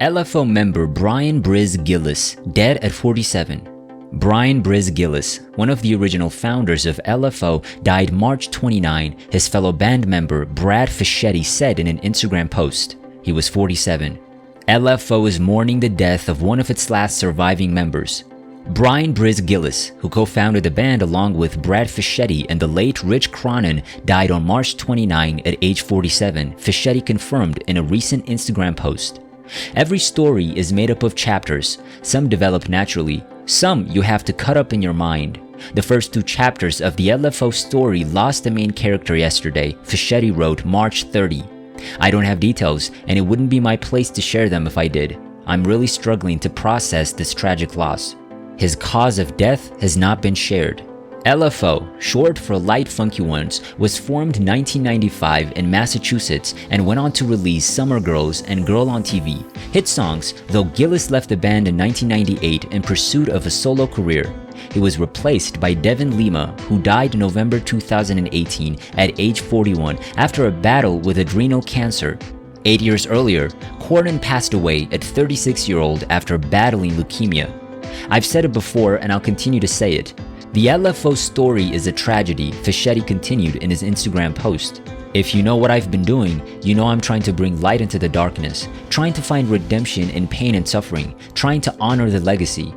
LFO member Brian Brizz Gillis, dead at 47. Brian Brizz Gillis, one of the original founders of LFO, died March 29, his fellow band member Brad Fischetti said in an Instagram post. He was 47. LFO is mourning the death of one of its last surviving members. Brian Brizz Gillis, who co-founded the band along with Brad Fischetti and the late Rich Cronin, died on March 29 at age 47, Fischetti confirmed in a recent Instagram post. Every story is made up of chapters. Some develop naturally, some you have to cut up in your mind. The first two chapters of the LFO story lost the main character yesterday, Fischetti wrote March 30. I don't have details, and it wouldn't be my place to share them if I did. I'm really struggling to process this tragic loss. His cause of death has not been shared. LFO, short for Light Funky Ones, was formed in 1995 in Massachusetts and went on to release Summer Girls and Girl on TV, hit songs, though Gillis left the band in 1998 in pursuit of a solo career. He was replaced by Devin Lima, who died in November 2018 at age 41 after a battle with adrenal cancer. 8 years earlier, Cronin passed away at 36-year-old after battling leukemia. I've said it before and I'll continue to say it. The LFO story is a tragedy, Fischetti continued in his Instagram post. If you know what I've been doing, you know I'm trying to bring light into the darkness, trying to find redemption in pain and suffering, trying to honor the legacy.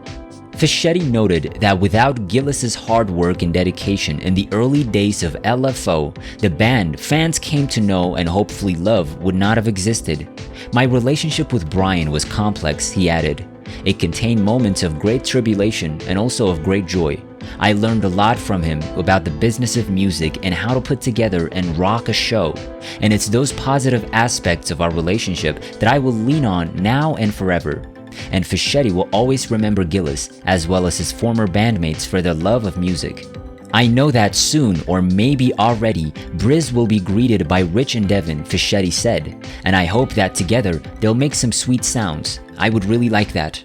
Fischetti noted that without Gillis's hard work and dedication in the early days of LFO, the band fans came to know and hopefully love would not have existed. My relationship with Brian was complex, he added. It contained moments of great tribulation and also of great joy. I learned a lot from him about the business of music and how to put together and rock a show. And it's those positive aspects of our relationship that I will lean on now and forever. And Fischetti will always remember Gillis, as well as his former bandmates, for their love of music. I know that soon, or maybe already, Brizz will be greeted by Rich and Devin, Fischetti said, and I hope that together they'll make some sweet sounds. I would really like that.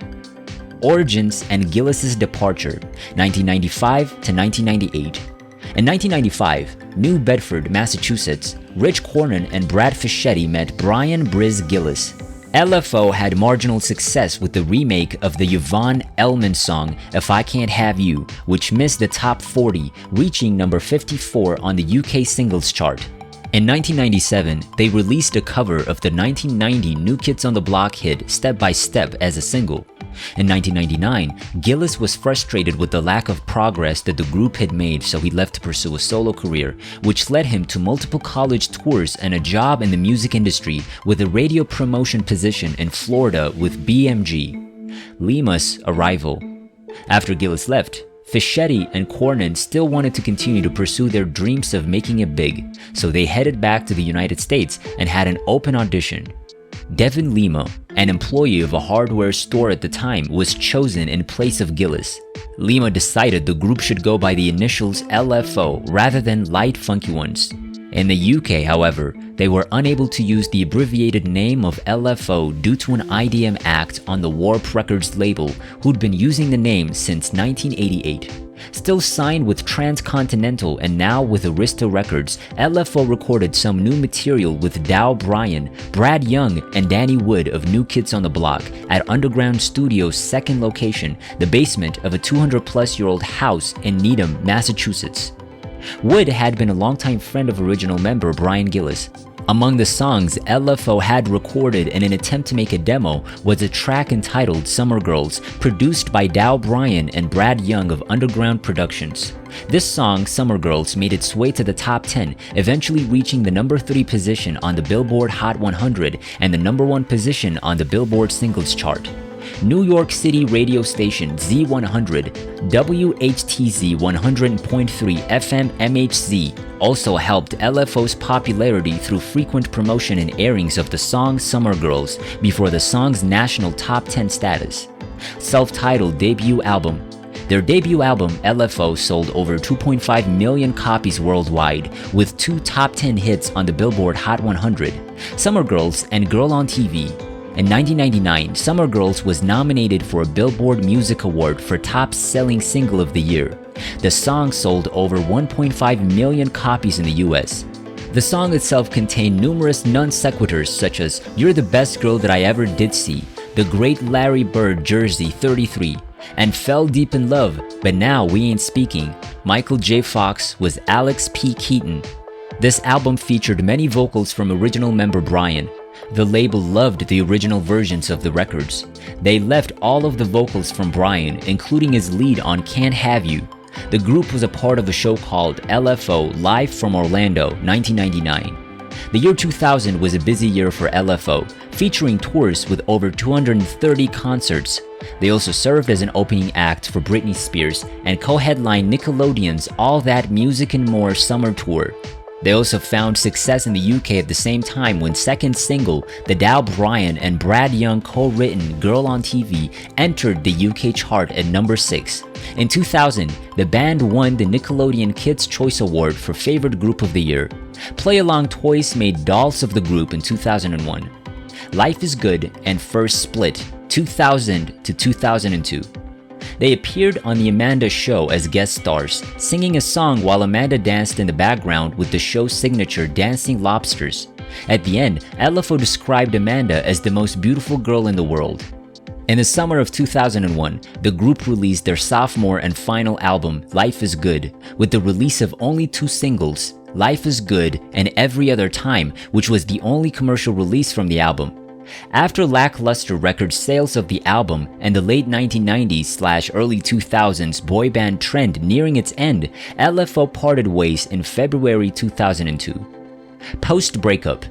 Origins and Gillis's departure, 1995 to 1998. In 1995, New Bedford, Massachusetts, Rich Cronin and Brad Fischetti met Brian Brizz Gillis. LFO had marginal success with the remake of the Yvonne Elliman song If I Can't Have You, which missed the top 40, reaching number 54 on the UK singles chart. In 1997, they released a cover of the 1990 New Kids on the Block hit Step by Step as a single. In 1999, Gillis was frustrated with the lack of progress that the group had made, so he left to pursue a solo career, which led him to multiple college tours and a job in the music industry with a radio promotion position in Florida with BMG. Lima's arrival. After Gillis left, Fischetti and Cronin still wanted to continue to pursue their dreams of making it big, so they headed back to the United States and had an open audition. Devin Lima, an employee of a hardware store at the time, was chosen in place of Gillis. Lima decided the group should go by the initials LFO rather than Light Funky Ones. In the UK, however, they were unable to use the abbreviated name of LFO due to an IDM act on the Warp Records label, who'd been using the name since 1988. Still signed with Transcontinental and now with Arista Records, LFO recorded some new material with Dow Bryan, Brad Young, and Danny Wood of New Kids on the Block at Underground Studio's second location, the basement of a 200-plus-year-old house in Needham, Massachusetts. Wood had been a longtime friend of original member Brian Gillis. Among the songs LFO had recorded in an attempt to make a demo was a track entitled Summer Girls, produced by Dow Bryan and Brad Young of Underground Productions. This song, Summer Girls, made its way to the top 10, eventually reaching the number 3 position on the Billboard Hot 100 and the number 1 position on the Billboard Singles Chart. New York City radio station Z100, WHTZ 100.3 FM MHZ also helped LFO's popularity through frequent promotion and airings of the song Summer Girls before the song's national top 10 status. Self-titled debut album. Their debut album, LFO, sold over 2.5 million copies worldwide, with 2 top 10 hits on the Billboard Hot 100, Summer Girls and Girl on TV. In 1999, Summer Girls was nominated for a Billboard Music Award for Top Selling Single of the Year. The song sold over 1.5 million copies in the US. The song itself contained numerous non sequiturs such as "You're the best girl that I ever did see," The Great Larry Bird Jersey 33, and Fell Deep in Love, But Now We Ain't Speaking, Michael J. Fox was Alex P. Keaton. This album featured many vocals from original member Brian. The label loved the original versions of the records. They left all of the vocals from Brian, including his lead on Can't Have You. The group was a part of a show called LFO Live from Orlando, 1999. The year 2000 was a busy year for LFO, featuring tours with over 230 concerts. They also served as an opening act for Britney Spears and co-headlined Nickelodeon's All That Music and More summer tour. They also found success in the UK at the same time when second single, the Dow Bryan and Brad Young co-written Girl on TV entered the UK chart at number 6. In 2000, the band won the Nickelodeon Kids' Choice Award for Favorite Group of the Year. Play Along Toys made dolls of the group in 2001. Life is Good and First Split, 2000 to 2002. They appeared on The Amanda Show as guest stars, singing a song while Amanda danced in the background with the show's signature Dancing Lobsters. At the end, LFO described Amanda as the most beautiful girl in the world. In the summer of 2001, the group released their sophomore and final album, Life is Good, with the release of only 2 singles, Life is Good and Every Other Time, which was the only commercial release from the album. After lackluster record sales of the album and the late 1990s/early 2000s boy band trend nearing its end, LFO parted ways in February 2002. Post-breakup.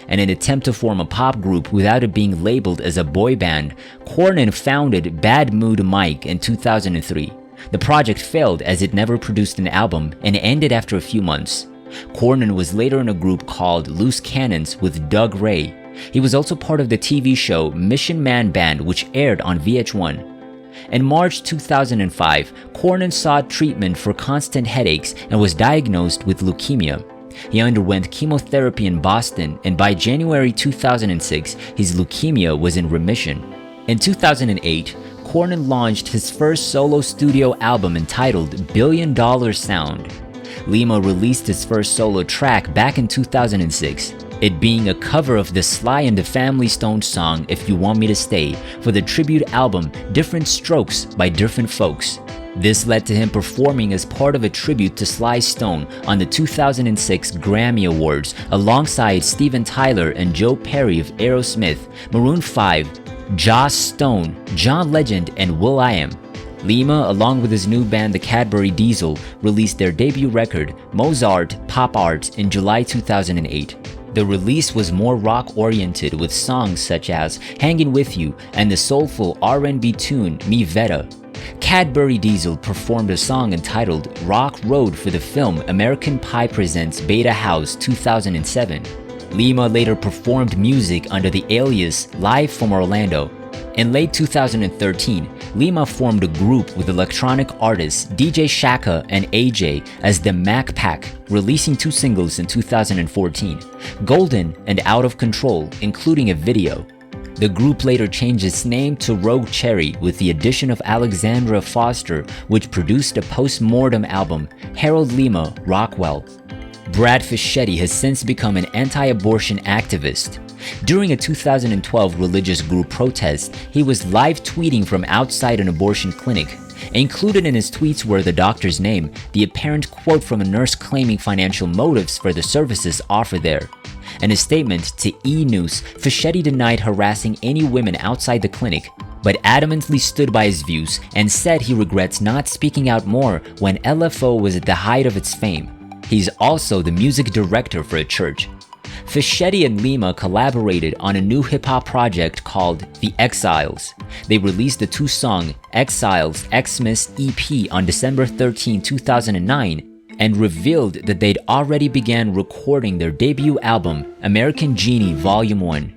In an attempt to form a pop group without it being labeled as a boy band, Cornyn founded Bad Mood Mike in 2003. The project failed as it never produced an album and ended after a few months. Cornyn was later in a group called Loose Cannons with Doug Ray. He was also part of the TV show Mission Man Band, which aired on VH1. In March 2005, Cornyn sought treatment for constant headaches and was diagnosed with leukemia. He underwent chemotherapy in Boston, and by January 2006, his leukemia was in remission. In 2008, Cornyn launched his first solo studio album entitled Billion Dollar Sound. Lima released his first solo track back in 2006, it being a cover of the Sly and the Family Stone song If You Want Me to Stay for the tribute album Different Strokes by Different Folks. This led to him performing as part of a tribute to Sly Stone on the 2006 Grammy Awards alongside Steven Tyler and Joe Perry of Aerosmith, Maroon 5, Joss Stone, John Legend, and will.i.am. Lima, along with his new band the Cadbury Diesel, released their debut record, Mozart Pop Art, in July 2008. The release was more rock-oriented with songs such as Hangin' With You and the soulful R&B tune Mi Veta. Cadbury Diesel performed a song entitled Rock Road for the film American Pie Presents Beta House 2007. Lima later performed music under the alias Live from Orlando. In late 2013, Lima formed a group with electronic artists DJ Shaka and AJ as the Mac Pack, releasing 2 singles in 2014, Golden and Out of Control, including a video. The group later changed its name to Rogue Cherry with the addition of Alexandra Foster, which produced a post-mortem album, Harold Lima Rockwell. Brad Fischetti has since become an anti-abortion activist. During a 2012 religious group protest, he was live tweeting from outside an abortion clinic. Included in his tweets were the doctor's name, the apparent quote from a nurse claiming financial motives for the services offered there. In a statement to E! News, Fischetti denied harassing any women outside the clinic, but adamantly stood by his views and said he regrets not speaking out more when LFO was at the height of its fame. He's also the music director for a church. Fischetti and Lima collaborated on a new hip-hop project called The Exiles. They released the 2-song Exiles Xmas EP on December 13, 2009, and revealed that they'd already began recording their debut album, American Genie Volume 1.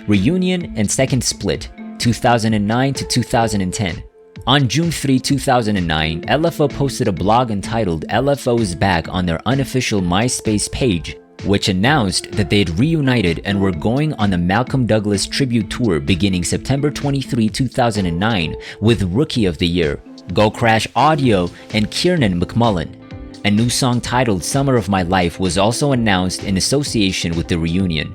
Reunion and Second Split, 2009 to 2010. On June 3, 2009, LFO posted a blog entitled LFO is Back on their unofficial MySpace page, which announced that they'd reunited and were going on the Malcolm Douglas tribute tour beginning September 23, 2009 with Rookie of the Year, Go Crash Audio, and Kiernan McMullen. A new song titled Summer of My Life was also announced in association with the reunion.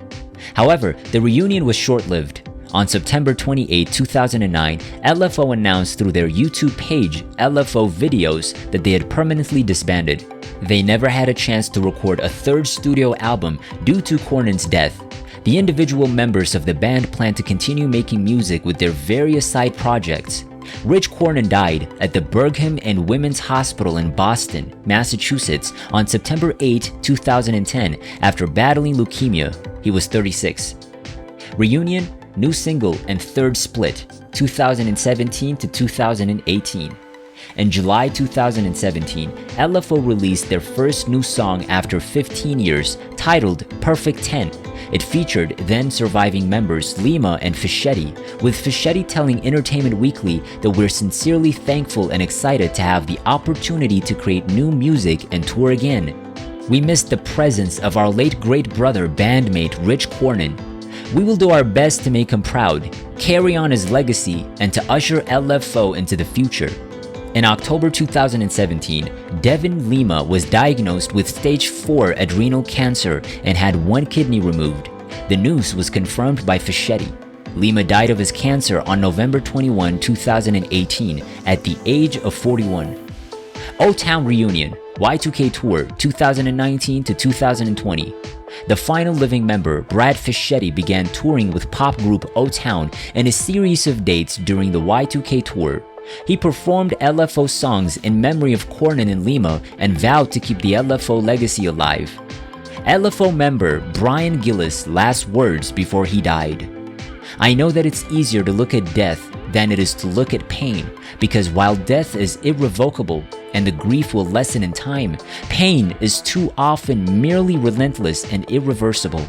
However, the reunion was short-lived. On September 28, 2009, LFO announced through their YouTube page, LFO Videos, that they had permanently disbanded. They never had a chance to record a third studio album due to Cornyn's death. The individual members of the band planned to continue making music with their various side projects. Rich Cornyn died at the Brigham and Women's Hospital in Boston, Massachusetts on September 8, 2010 after battling leukemia. He was 36. Reunion, new single and third split, 2017 to 2018. In July 2017, LFO released their first new song after 15 years, titled Perfect 10. It featured then surviving members Lima and Fischetti, with Fischetti telling Entertainment Weekly that we're sincerely thankful and excited to have the opportunity to create new music and tour again. We missed the presence of our late great brother bandmate Rich Cornyn. We will do our best to make him proud, carry on his legacy, and to usher LFO into the future. In October 2017, Devin Lima was diagnosed with stage 4 adrenal cancer and had one kidney removed. The news was confirmed by Fischetti. Lima died of his cancer on November 21, 2018 at the age of 41. O-Town Reunion, Y2K Tour 2019 to 2020. The final living member, Brad Fischetti, began touring with pop group O-Town in a series of dates during the Y2K Tour. He performed LFO songs in memory of Cornyn and Lima and vowed to keep the LFO legacy alive. LFO member Brian Gillis' last words before he died. I know that it's easier to look at death than it is to look at pain, because while death is irrevocable and the grief will lessen in time, pain is too often merely relentless and irreversible.